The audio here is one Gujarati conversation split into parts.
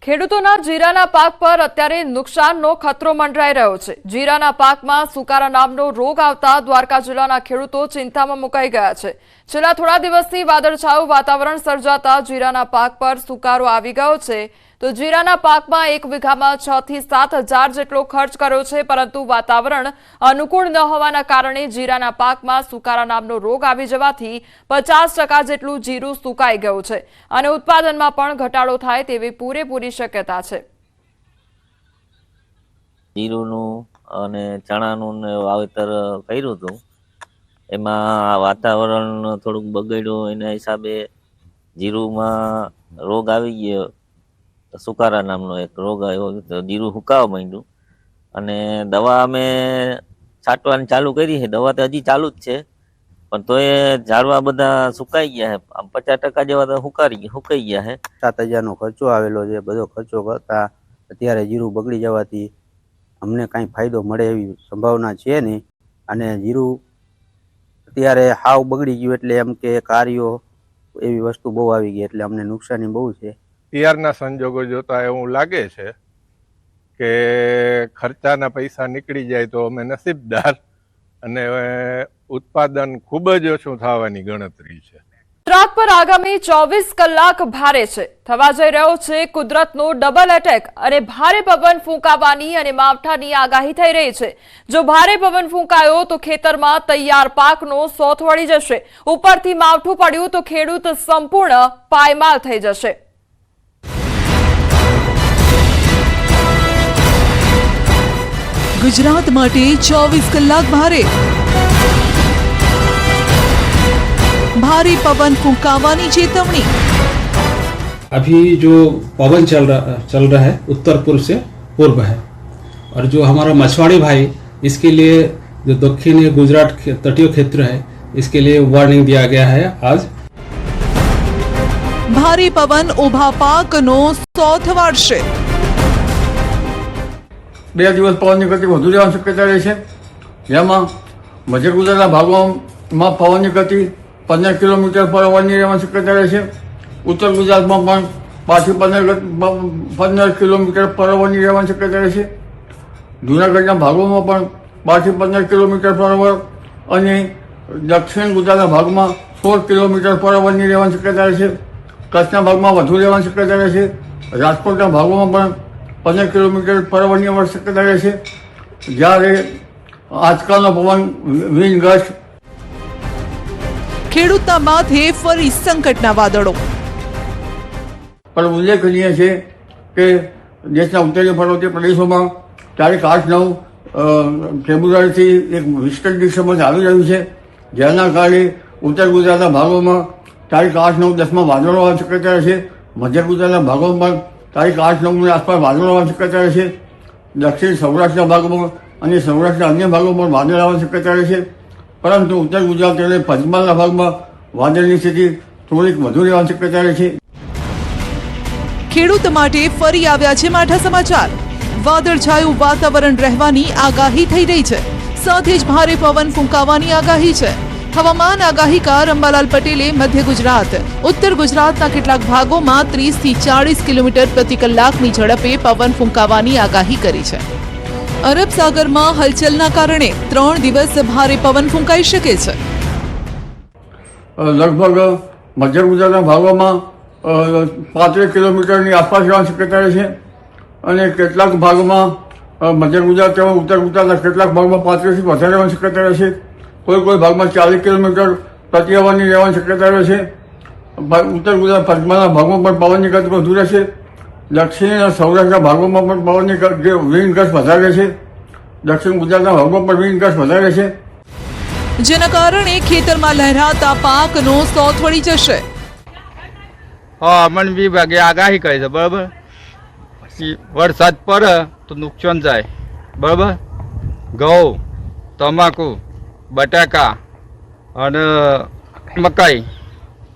ખેડૂતોના જીરાના પાક પર અત્યારે નુકસાનનો ખતરો મંડરાઈ રહ્યો છે। જીરાના પાકમાં સુકારા નામનો રોગ આવતા દ્વારકા જિલ્લાના ખેડૂતો ચિંતામાં મુકાઈ ગયા છે। છેલ્લા થોડા દિવસથી વાદળછાયું વાતાવરણ સર્જાતા જીરાના પાક પર સુકારો આવી ગયો છે। તો જીરાના પાકમાં એક વીઘામાં 6 થી 7 હજાર જેટલો ખર્ચ કર્યો છે, પરંતુ વાતાવરણ અનુકૂળ ન હોવાના કારણે જીરાના પાકમાં સુકારા નામનો રોગ આવી જવાથી 50% જેટલું જીરું સુકાઈ ગયું છે અને ઉત્પાદનમાં પણ ઘટાડો થાય તેવી પૂરેપૂરી શક્યતા છે। જીરુનું અને ચણાનું વાવેતર કર્યું હતું, એમાં વાતાવરણ થોડુંક બગડ્યું, એના હિસાબે જીરુમાં રોગ આવી ગયો। સુકારા નામનો એક રોગ આવ્યો તો જીરું હુકાવા માંડ્યું અને દવા અમે છાંટવાની ચાલુ કરી છે। દવા તો હજી ચાલુ જ છે, પણ તો એ ઝાડવા બધા સુકાઈ ગયા છે। આમ 50% જેવા તો સુકાઈ ગયા છે। 7,000નો ખર્ચો આવેલો છે। બધો ખર્ચો કરતા અત્યારે જીરું બગડી જવાથી અમને કાંઈ ફાયદો મળે એવી સંભાવના છે નહીં અને જીરું અત્યારે હાવ બગડી ગયું એટલે એમ કે કાર્યો એવી વસ્તુ બહુ આવી ગઈ એટલે અમને નુકસાની બહુ છે। અત્યારના સંજોગો જોતા એવું લાગે છે કે ખર્ચાના પૈસા નીકળી જાય તો અમે નસીબદાર, અને ઉત્પાદન ખૂબ જ ઓછું થવાની ગણતરી છે। ગુજરાત પર આગામી 24 કલાક ભારે છે। થવા જઈ રહ્યો છે કુદરતનો ડબલ એટેક અને ભારે પવન ફૂંકાવાની અને માવઠાની આગાહી થઈ રહી છે। જો ભારે પવન ફૂંકાયો તો ખેતરમાં તૈયાર પાકનો સોથ વળી જશે। ઉપરથી માવઠું પડ્યું તો ખેડૂત સંપૂર્ણ પાયમાલ થઈ જશે। गुजरात माटे 24 कलाक भारे भारी पवन फूंकावानी चेतवनी। अभी जो पवन चल रहा है उत्तर पूर्व से पूर्व है, और जो हमारा मछुआरे भाई, इसके लिए जो दक्षिण गुजरात तटीय क्षेत्र है, इसके लिए वार्निंग दिया गया है। आज भारी पवन उभा पाकनो सोथ वारशे। 2 દિવસ પવનની ગતિ વધુ રહેવાની શક્યતા રહે છે, જેમાં મધ્ય ગુજરાતના ભાગોમાં પવનની ગતિ 15 કિલોમીટર પર અવરની રહેવાની શક્યતા રહે છે। ઉત્તર ગુજરાતમાં પણ 15 કિલોમીટર પર અવરની રહેવાની શક્યતા રહે છે। જૂનાગઢના ભાગોમાં પણ 15 કિલોમીટર પર અવર અને દક્ષિણ ગુજરાતના ભાગમાં 16 કિલોમીટર પર અવરની રહેવાની શક્યતા રહે છે। કચ્છના ભાગમાં વધુ રહેવાની શક્યતા રહે છે। રાજકોટના ભાગોમાં પણ 15 કિલોમીટર પર અવરની શક્યતા રહે છે, જ્યારે આજકાલનો પવન વિન્ડ ગસ્ટ। ખેડૂતના માથે ફરી સંકટના વાદળો। પણ ઉલ્લેખનીય છે કે દેશના ઉત્તરીય પર્વતીય પ્રદેશોમાં તારીખ 8-9 ફેબ્રુઆરીથી એક વિસ્કટ ડિસ્ટર્બન્સ આવી રહ્યું છે, જેના કારણે ઉત્તર ગુજરાતના ભાગોમાં તારીખ 8-9-10માં વાદળો આવવાની શક્યતા રહેશે। મધ્ય ગુજરાતના ભાગોમાં તારીખ 8-9ની આસપાસ વાદળો આવવાની શક્યતા રહેશે। દક્ષિણ સૌરાષ્ટ્રના ભાગોમાં અને સૌરાષ્ટ્રના અન્ય ભાગોમાં વાદળ આવવાની શક્યતા રહેશે, પરંતુ ઉત્તર ગુજરાત અને પંચમહાલના ભાગમાં વાદળની સ્થિતિ થોડીક વધુ રહેવાની શક્યતા રહેશે। ખેડૂત માટે ફરી આવ્યા છે માઠા સમાચાર। વાદળછાયું વાતાવરણ રહેવાની આગાહી થઈ રહી છે, સાથે જ ભારે પવન ફૂંકાવાની આગાહી છે। હવામાન આગાહીકાર અંબાલાલ પટેલે મધ્ય ગુજરાત, ઉત્તર ગુજરાતના કેટલાક ભાગોમાં 30 થી 40 કિલોમીટર પ્રતિ કલાકની ઝડપે પવન ફૂંકાવાની આગાહી કરી છે। અરબ સાગરમાં હલચલના કારણે 3 દિવસ ભારે પવન ફૂંકાઈ શકે છે। લગભગ મધ્ય ગુજરાતના ભાગોમાં 35 કિલોમીટરની આસપાસ રહેવાની શક્યતા રહેશે અને કેટલાક ભાગોમાં મધ્ય ગુજરાત તેમજ ઉત્તર ગુજરાતના કેટલાક ભાગમાં 35થી વધારે રહેવાની શક્યતા રહેશે। કોઈ ભાગમાં 40 કિલોમીટર પ્રતિ અવરની રહેવાની શક્યતા રહેશે। ઉત્તર ગુજરાત પંચમહાલના ભાગમાં પણ પવનની ગતિ વધુ રહેશે। દક્ષિણ અને સૌરાષ્ટ્રના ભાગોમાં પણ પવનની વિન્ડ ગસ્ટ વધારે રહેશે। દક્ષિણ ગુજરાતના ભાગમાં પણ વિન્ડ ગસ્ટ વધારે રહેશે, જેના કારણે ખેતરમાં લહેરાતા પાકનો સોથ વળી જશે। હવામાન વિભાગે આગાહી કરી છે, બરાબર। પછી વરસાદ પડે તો નુકસાન જાય, બરાબર। ઘઉં, તમાકુ, બટાકા અને મકાઈ,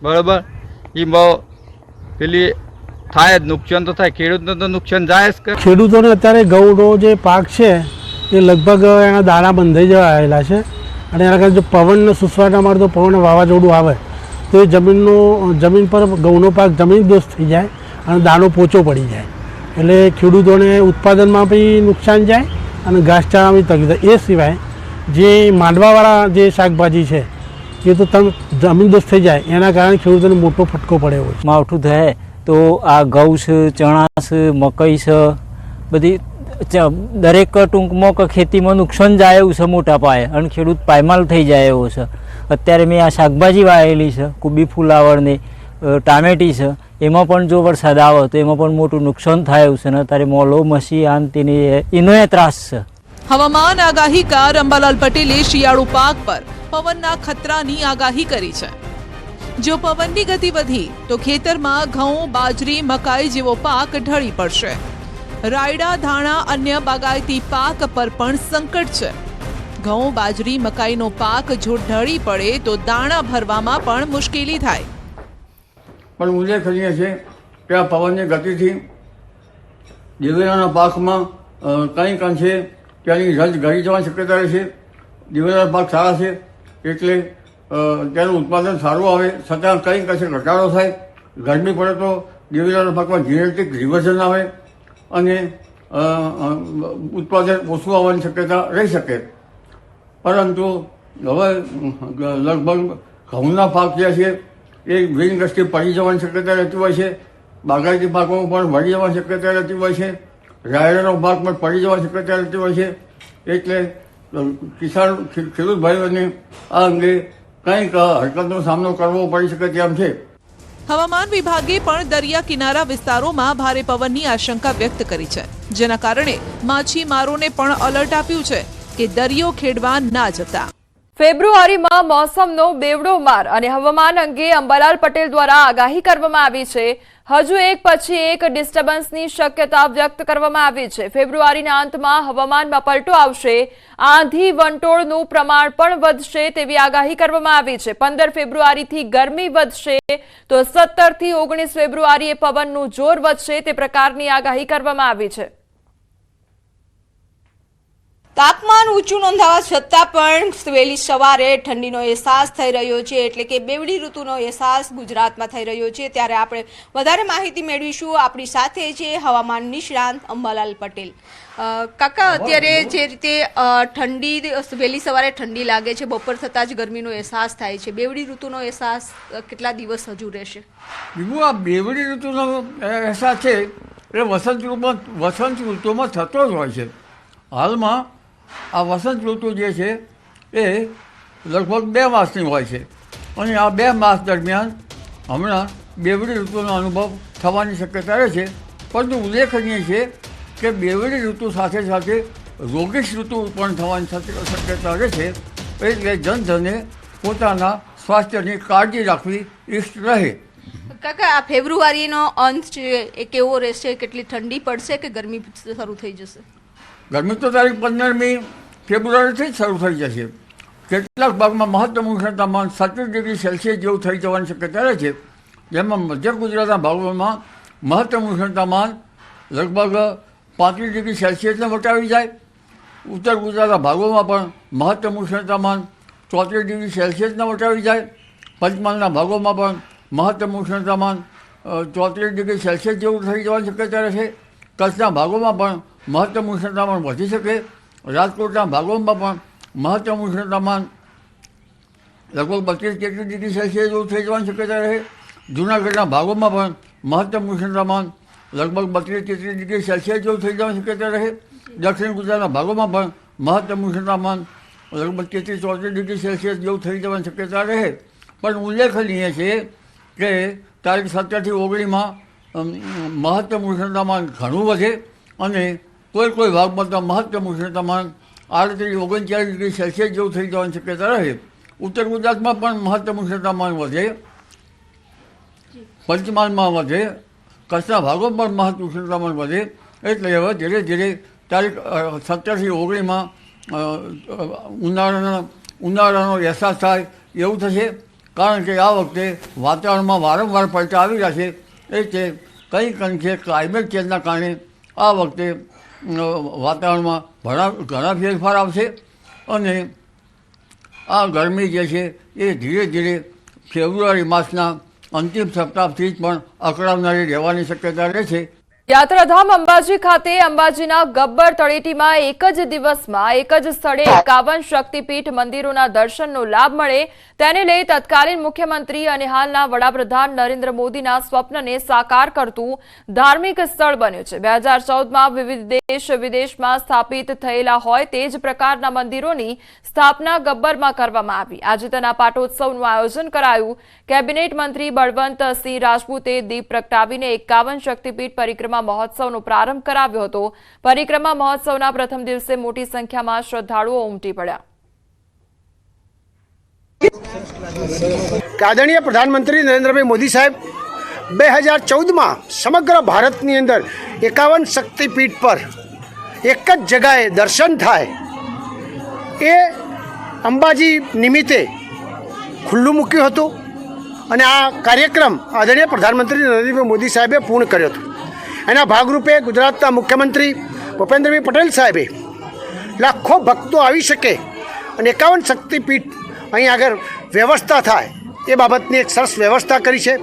બરાબર, એમાં પેલી થાય જ નુકસાન તો થાય, ખેડૂતને તો નુકસાન જાય જ કે। ખેડૂતોને અત્યારે ઘઉંનો જે પાક છે એ લગભગ એના દાણા બંધાઈ જવા આવેલા છે, અને એના કારણે જો પવનનો સુસવાટા મારતો પવન વાવાઝોડું આવે તો એ જમીન પર ઘઉંનો પાક જમીન દોષ થઈ જાય અને દાણો પોચો પડી જાય। એટલે ખેડૂતોને ઉત્પાદનમાં બી નુકસાન જાય અને ઘાસચારામાં બી તકલીફ થાય. એ સિવાય જે માંડવાવાળા જે શાકભાજી છે એ તો તમે જમીનદોસ્ત થઈ જાય, એના કારણે ખેડૂતોને મોટો ફટકો પડે હોય છે. માવઠું થાય તો આ ઘઉં છે, ચણા છે, મકઈ છે, બધી દરેક ટૂંકમાં કે ખેતીમાં નુકસાન જાય એવું છે મોટા પાયે, અને ખેડૂત પાયમાલ થઈ જાય એવો છે. અત્યારે મેં આ શાકભાજી વાવેલી છે, કુબી ફુલાવરની, ટામેટી છે, એમાં પણ જો વરસાદ આવે તો એમાં પણ મોટું નુકસાન થાય એવું છે. ને અત્યારે મોલો મસી આંતીની એનો ત્રાસ છે. હવામાન આગાહીકાર અંબાલાલ પટેલે શિયાળુ પાક પર પવનના ખતરાની આગાહી કરી છે. જો પવનની ગતિ વધી તો ખેતરમાં ઘઉં, બાજરી, મકાઈ જેવો પાક ઢળી પડશે. રાયડા, ધાણા, અન્ય બાગાયતી પાક પર પણ સંકટ છે. ઘઉં, બાજરી, મકાઈનો પાક જો ઢળી પડે તો દાણા ભરવામાં પણ મુશ્કેલી થાય. પણ ઉલ્લેખનીય છે કે આ પવનની ગતિથી દિવેલાના પાકમાં કંઈક અંશે ત્યાંની રજ ઘડી જવાની શક્યતા રહે છે. દિવેલાના પાક સારા છે એટલે તેનું ઉત્પાદન સારું આવે, છતાં કંઈક અંશે ઘટાડો થાય. ગરમી પડે તો દિવેલાના પાકમાં જીનેટિક રિવર્ઝન આવે અને ઉત્પાદન ઓછું આવવાની શક્યતા રહી શકે. પરંતુ હવે લગભગ ઘઉંના પાક જે છે એ ગ્રીન ઇન્ડસ્ટ્રી પડી જવાની શક્યતા રહેતી હોય છે. બાગાયતી પાકોમાં પણ વળી જવાની શક્યતા રહેતી હોય છે. રાયડાનો પાક પણ પડી જવાની શક્યતા રહેતી હોય છે. એટલે કિસાન ખેડૂત ભાઈઓને આ અંગે કંઈક હરકતનો સામનો કરવો પડી શકે તેમ છે. હવામાન વિભાગે પણ દરિયા કિનારા વિસ્તારોમાં ભારે પવનની આશંકા વ્યક્ત કરી છે, જેના કારણે માછીમારોને પણ એલર્ટ આપ્યું છે કે દરિયો ખેડવા ના જતા. ફેબ્રુઆરીમાં મોસમનો બેવડો માર અને હવામાન અંગે અંબાલાલ પટેલ દ્વારા આગાહી કરવામાં આવી છે. હજુ એક પછી એક ડિસ્ટર્બન્સની શક્યતા વ્યક્ત કરવામાં આવી છે. ફેબ્રુઆરીના અંતમાં હવામાનમાં પલટો આવશે, આંધી વંટોળનું પ્રમાણ પણ વધશે તેવી આગાહી કરવામાં આવી છે. 15 ફેબ્રુઆરીથી ગરમી વધશે તો 17 થી 19 ફેબ્રુઆરીએ પવનનું જોર વધશે તે પ્રકારની આગાહી કરવામાં આવી છે. તાપમાન ઊંચું નોંધાવા છતાં પણ વહેલી સવારે ઠંડીનો અહેસાસ થઈ રહ્યો છે, એટલે કે બેવડી ઋતુનો અહેસાસ ગુજરાતમાં થઈ રહ્યો છે. ત્યારે આપણે વધારે માહિતી મેળવીશું. આપણી સાથે છે હવામાન નિષ્ણાંત અંબાલાલ પટેલ. કાકા, અત્યારે જે રીતે ઠંડી વહેલી સવારે ઠંડી લાગે છે, બપોર થતાં જ ગરમીનો અહેસાસ થાય છે, બેવડી ઋતુનો અહેસાસ કેટલા દિવસ હજુ રહેશે? બીજું આ બેવડી ઋતુનો અહેસાસ છે એ વસંત ઋતુમાં થતો જ હોય છે. હાલમાં આ વસંત ઋતુ જે છે એ લગભગ 2 માસની હોય છે અને આ 2 માસ દરમિયાન હમણાં બેવડી ઋતુનો અનુભવ થવાની શક્યતા રહે છે. પરંતુ ઉલ્લેખનીય છે કે બેવડી ઋતુ સાથે સાથે રોગીશ ઋતુ પણ થવાની શક્યતા રહે છે. એટલે જનજને પોતાના સ્વાસ્થ્યની કાળજી રાખવી ઇષ્ટ રહે. કાકા, આ ફેબ્રુઆરીનો અંત છે એ કેવો રહેશે? કેટલી ઠંડી પડશે કે ગરમી શરૂ થઈ જશે? ગરમી તો તારીખ 15મી ફેબ્રુઆરીથી જ શરૂ થઈ જશે. કેટલાક ભાગમાં મહત્તમ ઉષ્ણતામાન 37 ડિગ્રી સેલ્સિયસ જેવું થઈ જવાની શક્યતા રહે છે. જેમાં મધ્ય ગુજરાતના ભાગોમાં મહત્તમ ઉષ્ણતામાન લગભગ 35 ડિગ્રી સેલ્સિયસને વટાવી જાય. ઉત્તર ગુજરાતના ભાગોમાં પણ મહત્તમ ઉષ્ણતામાન 34 ડિગ્રી સેલ્સિયસને વટાવી જાય. પંચમહાલના ભાગોમાં પણ મહત્તમ ઉષ્ણતામાન 34 ડિગ્રી સેલ્સિયસ જેવું થઈ જવાની શક્યતા રહે છે. કચ્છના ભાગોમાં પણ મહત્તમ ઉષ્ણતામાન વધી શકે. રાજકોટના ભાગોમાં પણ મહત્તમ ઉષ્ણતામાન લગભગ 32-33 ડિગ્રી સેલ્સિયસ જેવું થઈ જવાની શક્યતા રહે. જૂનાગઢના ભાગોમાં પણ મહત્તમ ઉષ્ણતામાન લગભગ 32-33 ડિગ્રી સેલ્સિયસ જેવું થઈ જવાની શક્યતા રહે. દક્ષિણ ગુજરાતના ભાગોમાં પણ મહત્તમ ઉષ્ણતામાન લગભગ 33-34 ડિગ્રી સેલ્સિયસ જેવું થઈ જવાની શક્યતા રહે. પણ ઉલ્લેખનીય છે કે તારીખ 17 થી 19માં મહત્તમ ઉષ્ણતામાન ઘણું વધે અને કોઈ ભાગમાં તો મહત્તમ ઉષ્ણતામાન 38-39 ડિગ્રી સેલ્સિયસ જેવું થઈ જવાની શક્યતા રહે. ઉત્તર ગુજરાતમાં પણ મહત્તમ ઉષ્ણતામાન વધે, પંચમહાલમાં વધે, કચ્છના ભાગોમાં પણ મહત્તમ ઉષ્ણતામાન વધે. એટલે હવે ધીરે ધીરે તારીખ 17 થી 19માં ઉનાળાનો અહેસાસ થાય એવું થશે. કારણ કે આ વખતે વાતાવરણમાં વારંવાર પલટા આવી રહ્યા છે. એટલે કંઈક અંશે ક્લાઇમેટ ચેન્જના કારણે આ વખતે વાતાવરણમાં ઘણા ફેરફાર આવશે અને આ ગરમી જે છે એ ધીરે ધીરે ફેબ્રુઆરી માસના અંતિમ સપ્તાહથી જ પણ અકળાવનારી રહેવાની શક્યતા રહે છે. યાત્રાધામ અંબાજી ખાતે અંબાજીના ગબ્બર તળેટીમાં એક જ દિવસમાં એક જ સ્થળે 51 શક્તિપીઠ મંદિરોના દર્શનનો લાભ મળે તેને લઈ તત્કાલીન મુખ્યમંત્રી અને હાલના વડાપ્રધાન નરેન્દ્ર મોદીના સ્વપ્નને સાકાર કરતું ધાર્મિક સ્થળ બન્યું છે. 2014માં વિવિધ દેશ વિદેશમાં સ્થાપિત થયેલા હોય તે જ પ્રકારના મંદિરોની સ્થાપના ગબ્બરમાં કરવામાં આવી. આજે તેના પાટોત્સવનું આયોજન કરાયું. કેબિનેટ મંત્રી બળવંતસિંહ રાજપૂતે દીપ પ્રગટાવીને 51 શક્તિપીઠ પરિક્રમા મહોત્સવનો પ્રારંભ કરાવ્યો હતો. પરિક્રમા મહોત્સવના પ્રથમ દિવસે મોટી સંખ્યામાં શ્રદ્ધાળુઓ ઉમટી પડ્યા. આદરણીય પ્રધાનમંત્રી નરેન્દ્રભાઈ મોદી સાહેબ 2014માં સમગ્ર ભારતની અંદર 51 શક્તિપીઠ પર એક જ જગાએ દર્શન થાય એ અંબાજી નિમિત્તે ખુલ્લું મૂક્યું હતું અને આ કાર્યક્રમ આદરણીય પ્રધાનમંત્રી નરેન્દ્રભાઈ મોદી સાહેબે પૂર્ણ કર્યો હતો. એના ભાગરૂપે ગુજરાતના મુખ્યમંત્રી ભૂપેન્દ્રભાઈ પટેલ સાહેબે લાખો ભક્તો આવી શકે અને 51 શક્તિપીઠ અહીં આગળ વ્યવસ્થા થાય એ બાબતની એક સરસ વ્યવસ્થા કરી છે.